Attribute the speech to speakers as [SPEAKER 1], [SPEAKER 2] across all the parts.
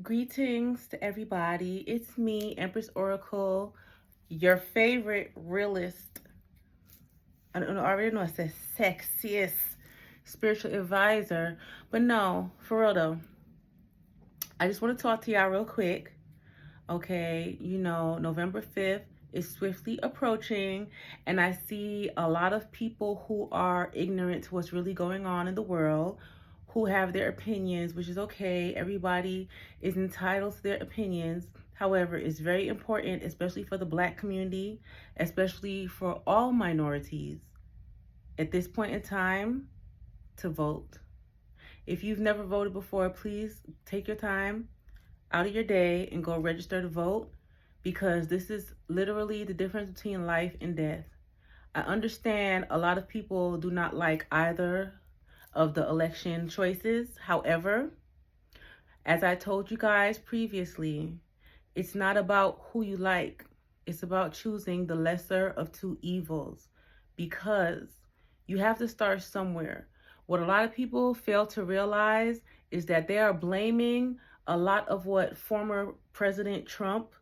[SPEAKER 1] Greetings to everybody. It's me, Empress Oracle, your favorite realist. I already know it says sexiest spiritual advisor, but no, for real though. I just want to talk to y'all real quick. Okay, November 5th is swiftly approaching, and I see a lot of people who are ignorant to what's really going on in the world, who have their opinions, which is okay. Everybody is entitled to their opinions. However, it's very important, especially for the Black community, especially for all minorities, at this point in time, to vote. If you've never voted before, please take your time out of your day and go register to vote, because this is literally the difference between life and death. I understand a lot of people do not like either of the election choices. However, as I told you guys previously, it's not about who you like. It's about choosing the lesser of two evils, because you have to start somewhere. What a lot of people fail to realize is that they are blaming a lot of what former President Trump,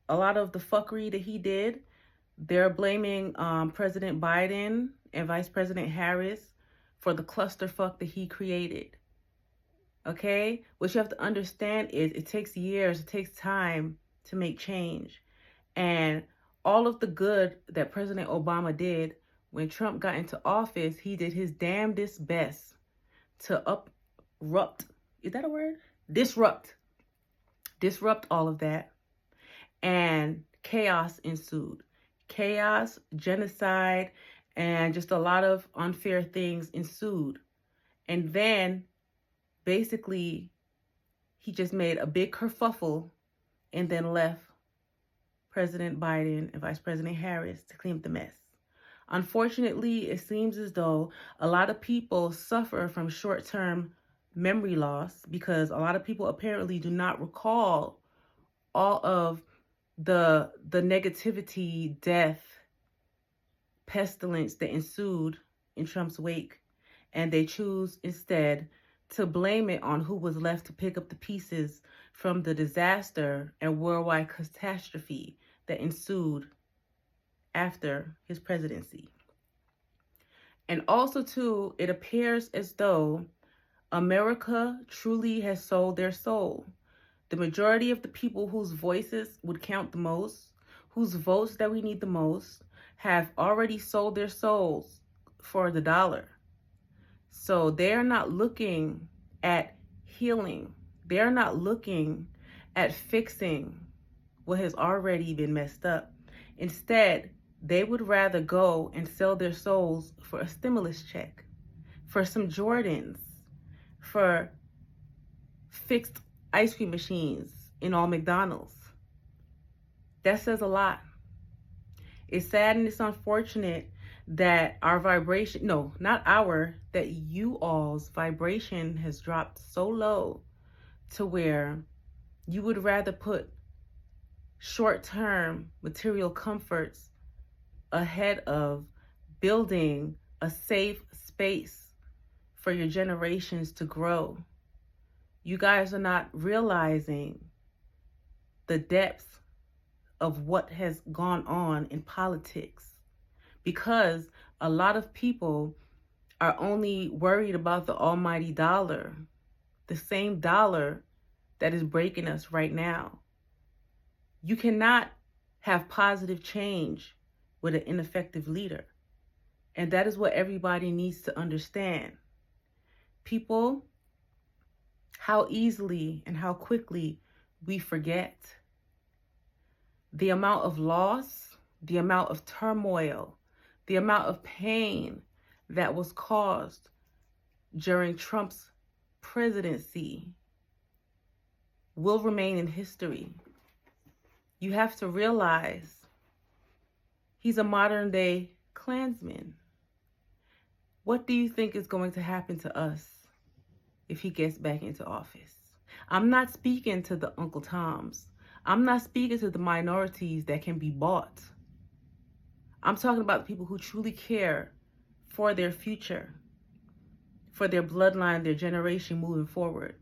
[SPEAKER 1] a lot of the fuckery that he did. They're blaming President Biden and Vice President Harris for the clusterfuck that he created. Okay? What you have to understand is it takes years, it takes time to make change. And all of the good that President Obama did when Trump got into office, he did his damnedest best to uproot. Is that a word? Disrupt all of that, and chaos ensued. Chaos, genocide, and just a lot of unfair things ensued. And then basically he just made a big kerfuffle and then left President Biden and Vice President Harris to clean up the mess. Unfortunately, it seems as though a lot of people suffer from short-term memory loss, because a lot of people apparently do not recall all of the negativity, death, pestilence that ensued in Trump's wake, and they choose instead to blame it on who was left to pick up the pieces from the disaster and worldwide catastrophe that ensued after his presidency. And also too, it appears as though America truly has sold their soul. The majority of the people whose voices would count the most, whose votes that we need the most, have already sold their souls for the dollar. So they're not looking at healing. They're not looking at fixing what has already been messed up. Instead, they would rather go and sell their souls for a stimulus check, for some Jordans, for fixed ice cream machines in all McDonald's. That says a lot. It's sad and it's unfortunate that our vibration, no, not our, that you all's vibration has dropped so low to where you would rather put short-term material comforts ahead of building a safe space for your generations to grow. You guys are not realizing the depth of what has gone on in politics, because a lot of people are only worried about the almighty dollar, the same dollar that is breaking us right now. You cannot have positive change with an ineffective leader. And that is what everybody needs to understand. People, how easily and how quickly we forget. The amount of loss, the amount of turmoil, the amount of pain that was caused during Trump's presidency will remain in history. You have to realize he's a modern day Klansman. What do you think is going to happen to us if he gets back into office? I'm not speaking to the Uncle Toms. I'm not speaking to the minorities that can be bought. I'm talking about the people who truly care for their future, for their bloodline, their generation moving forward.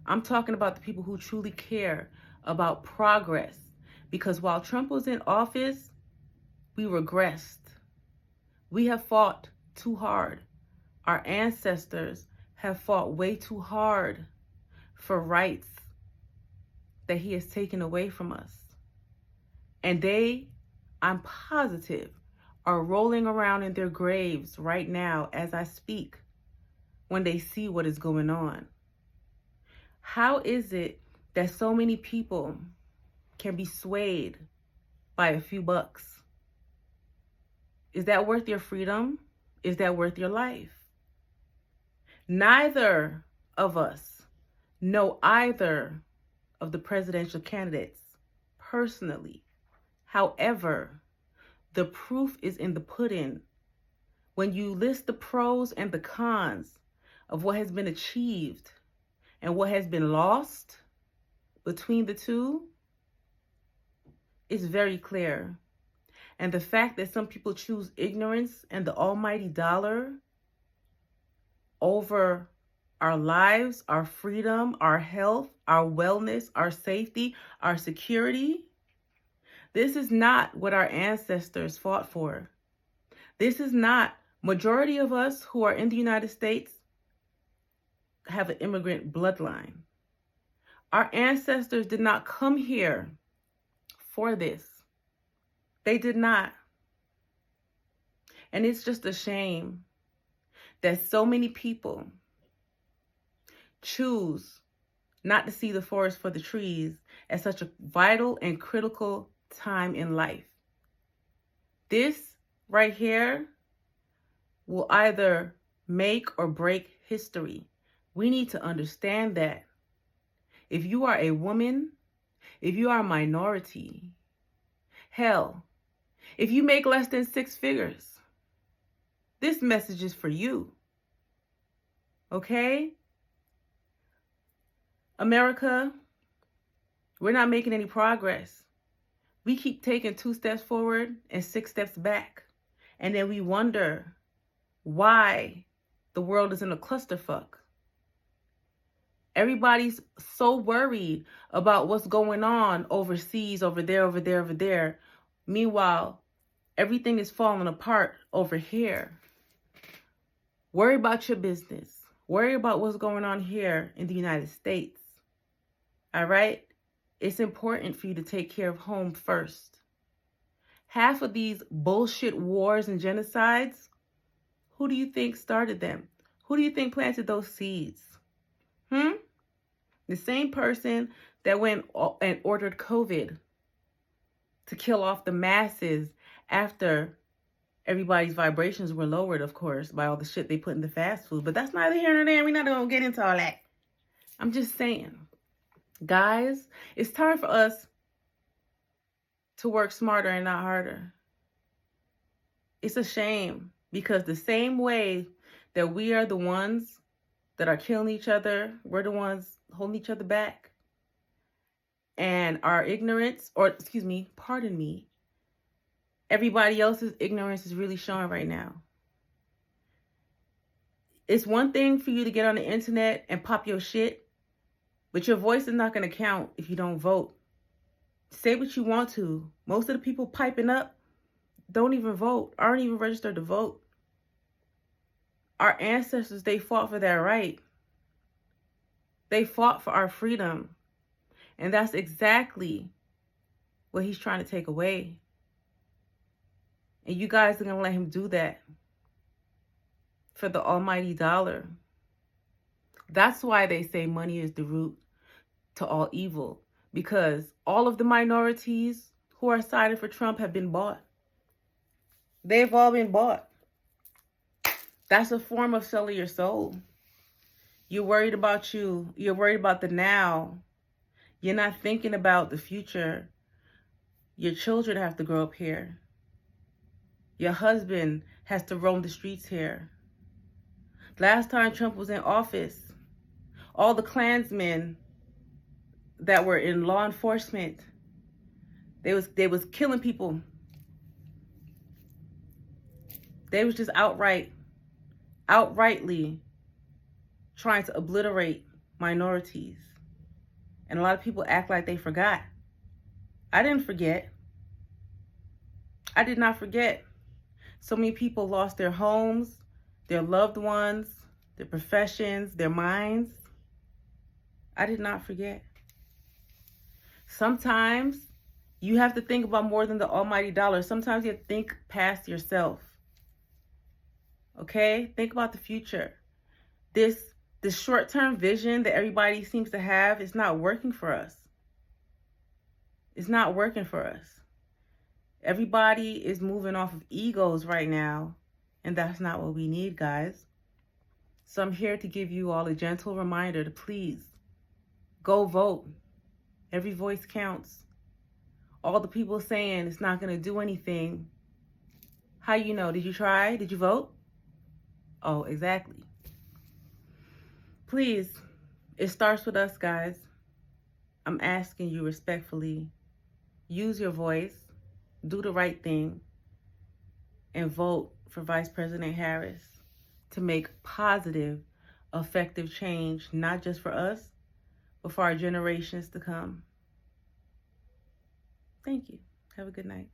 [SPEAKER 1] I'm talking about the people who truly care about progress. Because while Trump was in office, we regressed. We have fought too hard. Our ancestors have fought way too hard for rights that he has taken away from us. And they, I'm positive, are rolling around in their graves right now as I speak when they see what is going on. How is it that so many people can be swayed by a few bucks? Is that worth your freedom? Is that worth your life? Neither of us know either of the presidential candidates personally. However, the proof is in the pudding. When you list the pros and the cons of what has been achieved and what has been lost between the two, it's very clear. And the fact that some people choose ignorance and the almighty dollar over our lives, our freedom, our health, our wellness, our safety, our security, this is not what our ancestors fought for. This is not, majority of us who are in the United States have an immigrant bloodline. Our ancestors did not come here for this. They did not. And it's just a shame that so many people choose not to see the forest for the trees at such a vital and critical time in life. This right here will either make or break history. We need to understand that. If you are a woman, if you are a minority, hell, if you make less than 6 figures, this message is for you. Okay? America, we're not making any progress. We keep taking 2 steps forward and 6 steps back. And then we wonder why the world is in a clusterfuck. Everybody's so worried about what's going on overseas, over there. Meanwhile, everything is falling apart over here. Worry about your business. Worry about what's going on here in the United States. All right? It's important for you to take care of home first. Half of these bullshit wars and genocides, who do you think started them? Who do you think planted those seeds? The same person that went and ordered COVID to kill off the masses after everybody's vibrations were lowered, of course, by all the shit they put in the fast food. But that's neither here nor there. We're not going to get into all that. I'm just saying, guys, it's time for us to work smarter and not harder. It's a shame because the same way that we are the ones that are killing each other, we're the ones holding each other back. And our ignorance, or excuse me, pardon me, everybody else's ignorance is really showing right now. It's one thing for you to get on the internet and pop your shit, but your voice is not going to count if you don't vote. Say what you want to. Most of the people piping up don't even vote, aren't even registered to vote. Our ancestors, they fought for that right. They fought for our freedom. And that's exactly what he's trying to take away. And you guys are going to let him do that for the almighty dollar. That's why they say money is the root to all evil. Because all of the minorities who are sided for Trump have been bought. They've all been bought. That's a form of selling your soul. You're worried about you. You're worried about the now. You're not thinking about the future. Your children have to grow up here. Your husband has to roam the streets here. Last time Trump was in office, all the Klansmen that were in law enforcement, they was killing people. They was just outrightly trying to obliterate minorities. And a lot of people act like they forgot. I didn't forget. I did not forget. So many people lost their homes, their loved ones, their professions, their minds. I did not forget. Sometimes you have to think about more than the almighty dollar. Sometimes you have to think past yourself. Okay? Think about the future. This short-term vision that everybody seems to have is not working for us. It's not working for us. Everybody is moving off of egos right now, and that's not what we need, guys. So I'm here to give you all a gentle reminder to please go vote. Every voice counts. All the people saying it's not going to do anything. How you know? Did you try? Did you vote? Oh, exactly. Please, it starts with us, guys. I'm asking you respectfully, use your voice, do the right thing, and vote for Vice President Harris to make positive, effective change, not just for us, but for our generations to come. Thank you. Have a good night.